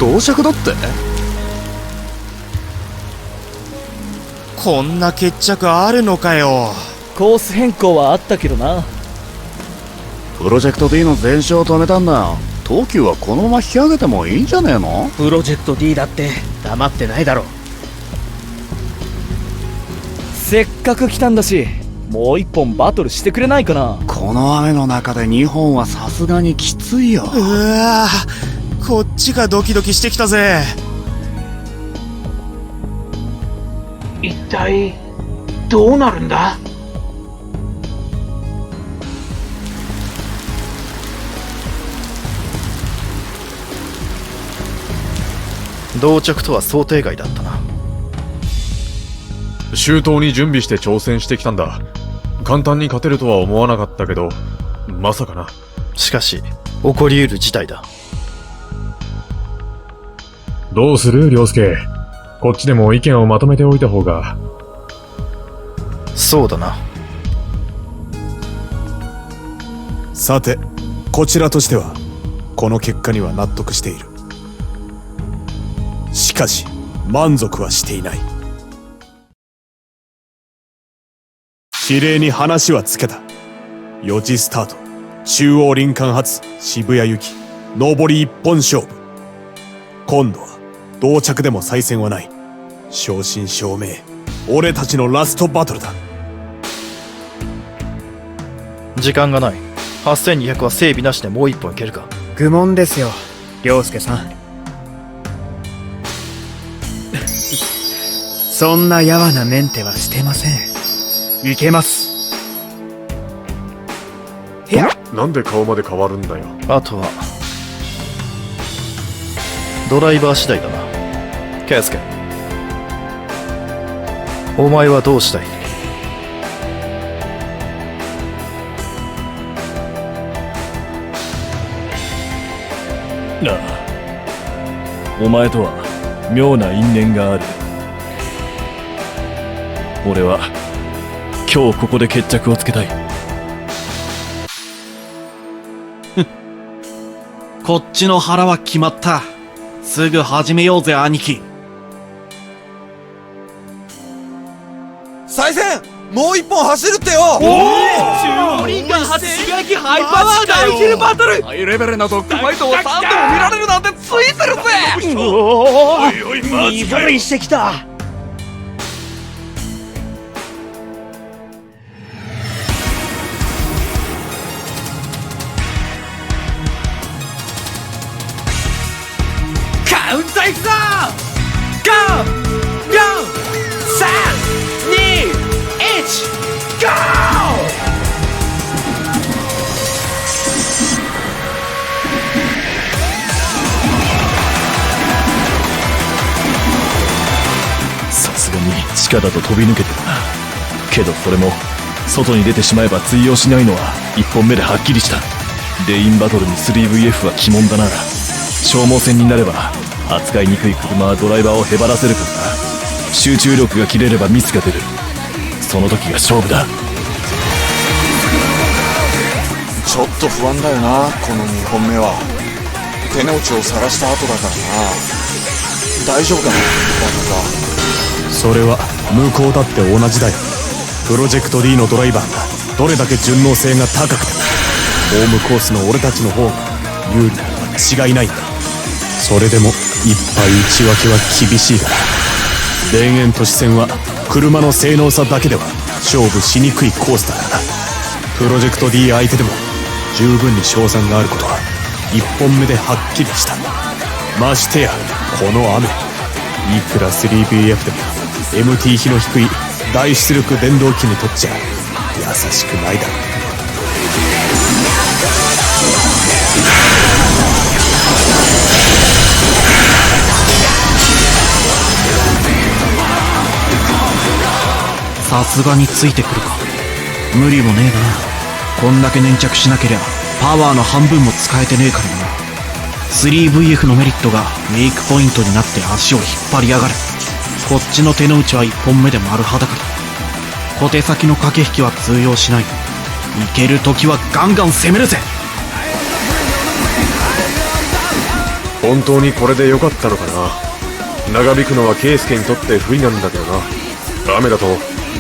同着だって。こんな決着あるのかよ。コース変更はあったけどな。プロジェクト D の全勝を止めたんだよ。東急はこのまま引き上げてもいいんじゃねえの？プロジェクト D だって黙ってないだろ。せっかく来たんだし、もう一本バトルしてくれないかな。この雨の中で2本はさすがにきついよ。うわぁ、こっちがドキドキしてきたぜ。一体どうなるんだ？同着とは想定外だったな。周到に準備して挑戦してきたんだ。簡単に勝てるとは思わなかったけど、まさかな。しかし起こりうる事態だ。どうする涼介。こっちでも意見をまとめておいた方が。そうだな。さて、こちらとしてはこの結果には納得している。しかし満足はしていない。指令に話はつけた。4時スタート、中央林間発渋谷行き上り一本勝負。今度は同着でも再戦はない。正真正銘俺たちのラストバトルだ。時間がない。8200は整備なしでもう一本いけるか？愚問ですよ、涼介さん。そんなやわなメンテはしてません。いけます。なんで顔まで変わるんだよ。あとはドライバー次第だな。ケイスケ、お前はどうしたい？なあ、お前とは妙な因縁がある。俺は今日ここで決着をつけたい。こっちの腹は決まった。すぐ始めようぜ兄貴。再戦もう一本走るってよ。中央林間発刺激ハイパワー大ヒルバトル。ハイレベルなドッグファイトを3度も見られるなんてついてるぜ。おお、いい振りしてきた。カウントいくぞ。5、4、3、2、1、ゴー！さすがに地下だと飛び抜けてるな。けどそれも外に出てしまえば通用しないのは1本目ではっきりした。レインバトルに 3VF は鬼門だな。消耗戦になれば扱いにくい車はドライバーをへばらせるからな。集中力が切れればミスが出る。その時が勝負だ。ちょっと不安だよな、この2本目は。手の内を晒した後だからな。大丈夫かな、バカが。それは向こうだって同じだよ。プロジェクト D のドライバーがどれだけ順応性が高くてもホームコースの俺たちの方が有利なのは違いないんだ。それでもいっぱい内訳は厳しいから。田園都市線は車の性能差だけでは勝負しにくいコースだからな。プロジェクト D 相手でも十分に勝算があることは1本目ではっきりした。ましてやこの雨、いくら 3BF でも MT 比の低い大出力電動機にとっちゃ優しくないだろう。さすがについてくるか。無理もねえな。こんだけ粘着しなけりゃパワーの半分も使えてねえからな。3VF のメリットがメイクポイントになって足を引っ張りやがる。こっちの手の内は1本目で丸裸だ。小手先の駆け引きは通用しない。いける時はガンガン攻めるぜ。本当にこれで良かったのかな。長引くのは圭介にとって不利なんだけどな。雨だと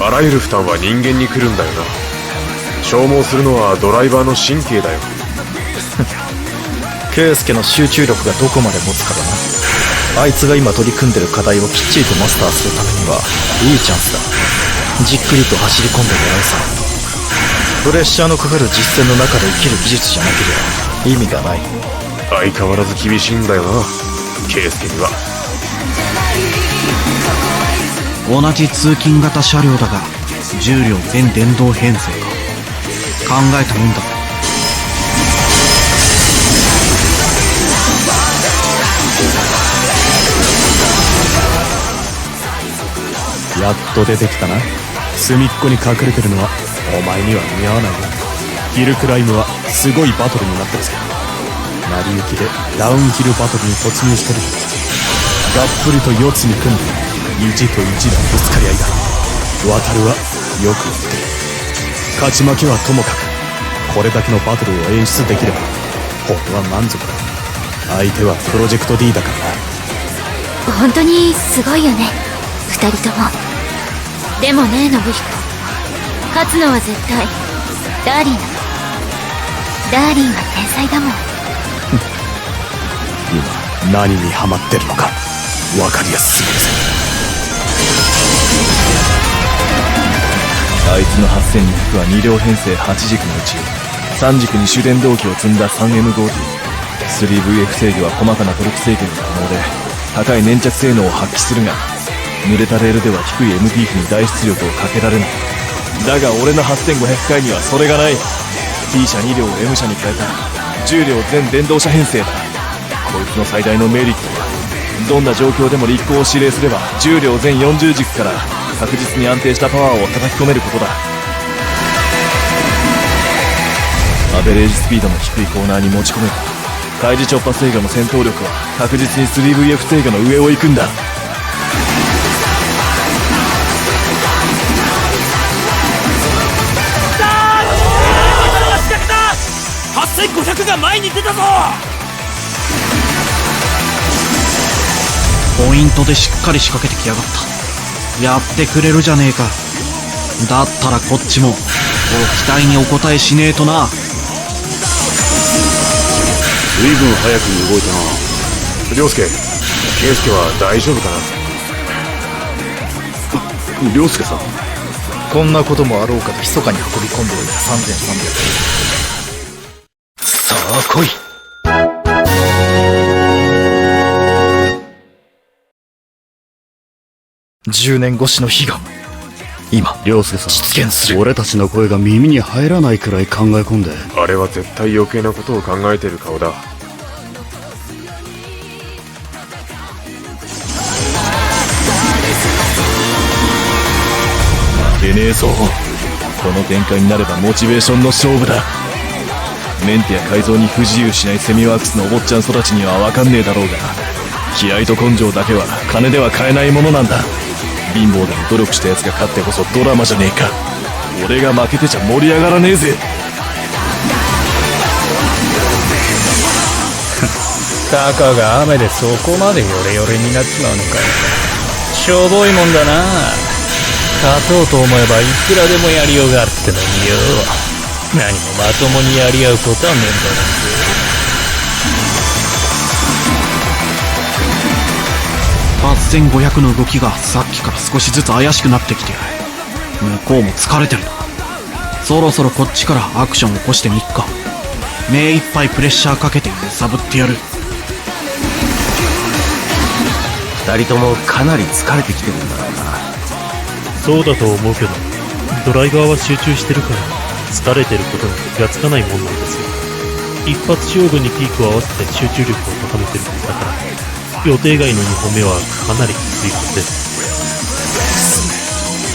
あらゆる負担は人間に来るんだよな。消耗するのはドライバーの神経だよ。圭介の集中力がどこまで持つかだな。あいつが今取り組んでる課題をきっちりとマスターするためにはいいチャンスだ。じっくりと走り込んで狙うさ。プレッシャーのかかる実戦の中で生きる技術じゃなければ意味がない。相変わらず厳しいんだよな、圭介には。同じ通勤型車両だが重量全電動編成か。考えたもんだ。やっと出てきたな。隅っこに隠れてるのはお前には似合わないな。ヒルクライムはすごいバトルになってるぜ。成り行きでダウンヒルバトルに突入してる。がっぷりと四つに組んで意地と意地のぶつかり合いだ。渡るはよく言ってる。勝ち負けはともかくこれだけのバトルを演出できれば俺は満足だ。相手はプロジェクト D だからな。本当にすごいよね、二人とも。でもね、信彦、勝つのは絶対ダーリンだ。ダーリンは天才だもん。今何にハマってるのか分かりやすすぎるぜ。あいつの 8200 は2両編成8軸のうち3軸に主電動機を積んだ 3M5D。 3VF 制御は細かなトルク制御が可能で高い粘着性能を発揮するが、濡れたレールでは低い MPF に大出力をかけられない。だが俺の8500回にはそれがない。 T 車2両を M 車に変えた10両全電動車編成だ。こいつの最大のメリットはどんな状況でも立候を指令すれば10両全40軸から確実に安定したパワーを叩き込めることだ。アベレージスピードの低いコーナーに持ち込めば開示直波制御の戦闘力は確実に 3VF 制御の上を行くんだ。8500が前に出たぞ。ポイントでしっかり仕掛けてきやがった。やってくれるじゃねえか。だったらこっちもご期待にお応えしねえとな。随分早くに動いたな。涼介、圭介は大丈夫かな。涼介さん、こんなこともあろうかと密かに運び込んでおいた3300。さあ来い。10年越しの悲願、今涼介さん、実現する。俺たちの声が耳に入らないくらい考え込んで。あれは絶対余計なことを考えてる顔だ。負けねえぞ。この展開になればモチベーションの勝負だ。メンテや改造に不自由しないセミワークスのお坊ちゃん育ちには分かんねえだろうが、気合と根性だけは金では買えないものなんだ。貧乏でも努力したやつが勝ってこそドラマじゃねえか。俺が負けてちゃ盛り上がらねえぜ。たかが雨でそこまでヨレヨレになっちまうのかよ。しょぼいもんだな。勝とうと思えばいくらでもやりようがあるってのによ。何もまともにやり合うことはねえんだろう。8500の動きがさっきから少しずつ怪しくなってきてる。向こうも疲れてるな。そろそろこっちからアクション起こしてみっか。目いっぱいプレッシャーかけて揺さぶってやる。二人ともかなり疲れてきてるんだろうな。そうだと思うけど、ドライバーは集中してるから疲れてることに気がつかないもんなんですよ。一発勝負にピークを合わせて集中力を高めてるんだから、予定外の2本目はかなりきついはずです。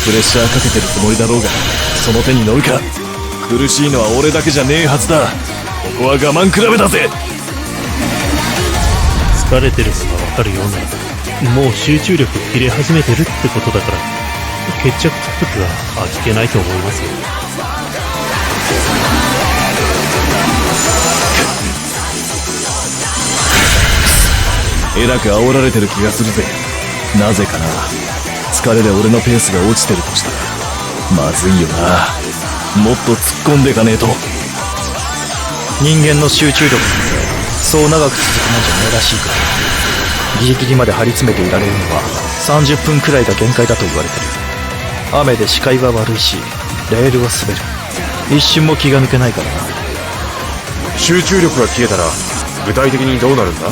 プレッシャーかけてるつもりだろうが、その手に乗るか。苦しいのは俺だけじゃねえはずだ。ここは我慢比べだぜ。疲れてるのがわかるようなら、もう集中力切れ始めてるってことだから、決着つくときは味気ないと思いますよ。えらく煽られてる気がするぜ。なぜかな。疲れで俺のペースが落ちてるとしたらまずいよな。もっと突っ込んでかねえと。人間の集中力ってそう長く続くもんじゃないらしいから、ギリギリまで張り詰めていられるのは30分くらいが限界だと言われてる。雨で視界は悪いし、レールは滑る。一瞬も気が抜けないからな。集中力が切れたら具体的にどうなるんだ？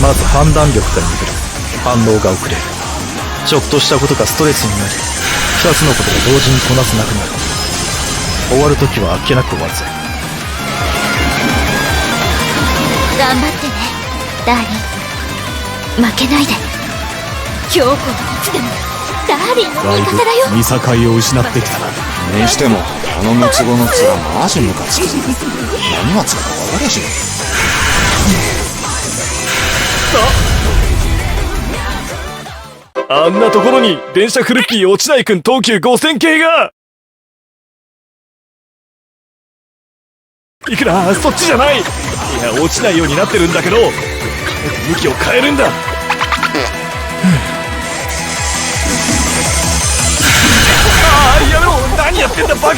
まず判断力が鈍る。反応が遅れる。ちょっとしたことがストレスになり、2つのことが同時にこなせなくなる。終わるときはあっけなく終わるぜ。頑張ってねダーリン。負けないで。今日こそいつでもダーリンの味方だよ。見境を失ってきたな。にしてもあの六つ子の面マジムカつく。何がつくか分かりゃしろ。あんなところに電車フルキー落ちないくん東急5000系が。いくらそっちじゃない。いや落ちないようになってるんだけど、向きを変えるんだ。ああやめろ。何やってんだバカ。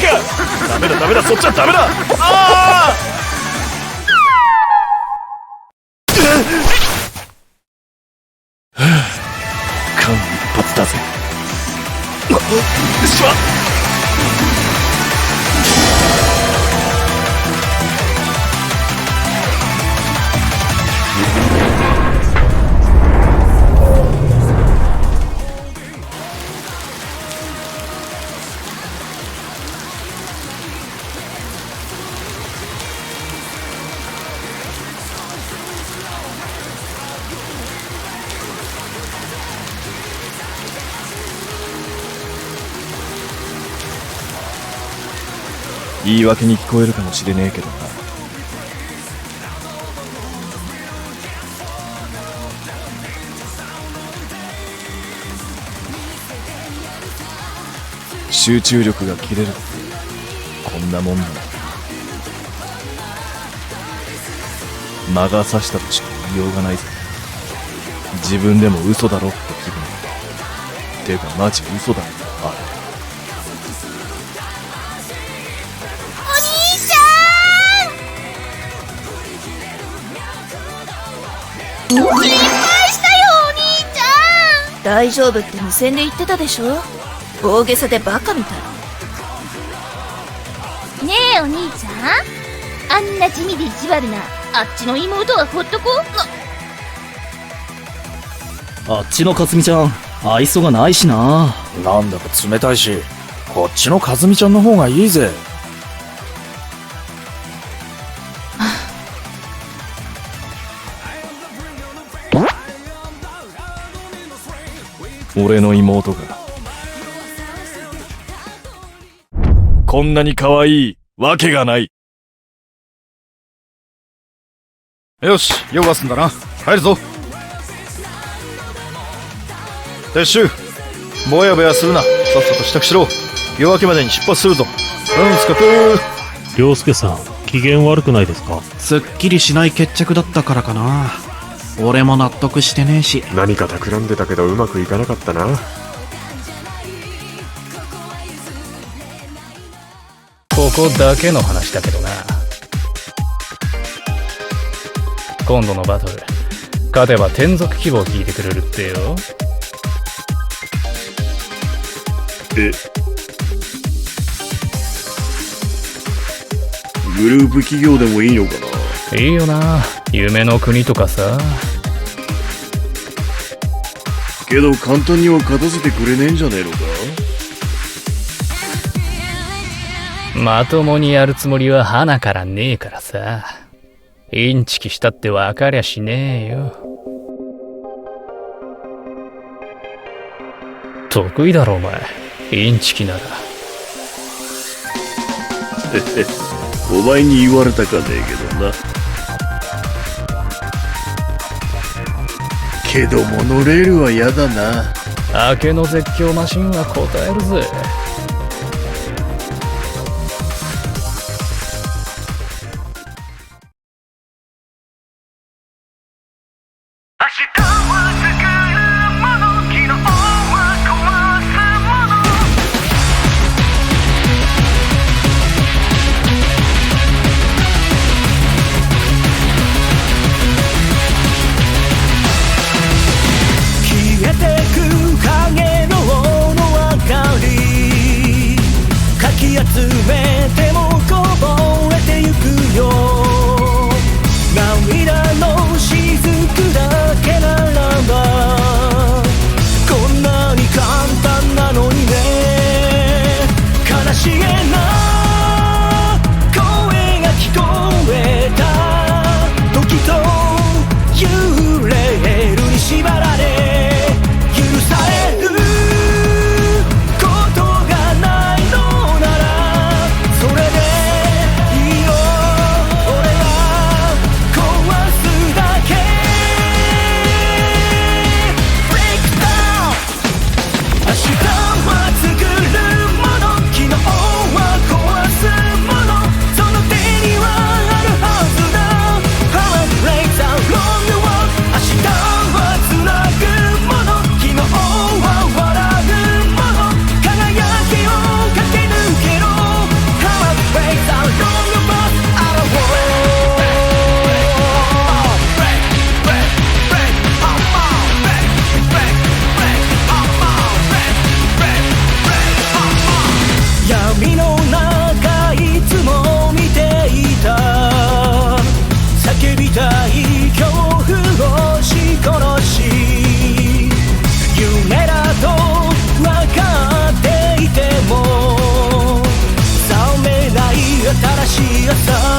ダメだダメだ、そっちはダメだ。ああ間一髪だぜ。しまっ。言い訳に聞こえるかもしれねえけどな。集中力が切れるってこんなもんだ。魔が差したとしか言いようがないぜ。自分でも嘘だろって気分。てかマジ嘘だろあれ。心配したよお兄ちゃん。大丈夫って無線で言ってたでしょ。大げさでバカみたい。ねえお兄ちゃん、あんな地味で意地悪なあっちの妹はほっとこう。あっちのかすみちゃん愛想がないしな。なんだか冷たいし、こっちのかずみちゃんの方がいいぜ。俺の妹がこんなに可愛いわけがない。よし、用が済んだな。帰るぞ。撤収。ぼやぼやするな。さっさと支度しろ。夜明けまでに出発するぞ。スカプー。涼介さん、機嫌悪くないですか？すっきりしない決着だったからかな。俺も納得してねえし。何か企んでたけどうまくいかなかったな。ここだけの話だけどな。今度のバトル勝てば天族規模を聞いてくれるってよ。グループ企業でもいいのかな。いいよな、夢の国とかさ。けど簡単には勝たせてくれねえんじゃねえのか。まともにやるつもりは花からねえからさ。インチキしたって分かりゃしねえよ。得意だろお前、インチキなら。お前に言われたかねえけどな。けどモノレールはやだな。明けの絶叫マシンは答えるぜ。消えてく影の物明かりかき集めてもこぼれてゆくよ涙の雫だけならばこんなに簡単なのにね悲しげな声が聞こえた時と揺れるに縛られ許されることがないのならそれでいいよ俺は壊すだけ Break down 明日は作るもの昨日は壊すものその手にはあるはずだ How I break down on the wall 明日はつなぐもの昨日は笑うもの輝きを駆け抜けろ How I break down on the wall I don't want Break, break, break, I'm on Break, break, break, I'm on Break, break, break, I'm on 闇の中いつも見ていた叫びたい恐怖を押し殺し夢だと分かっていても覚めない新しい朝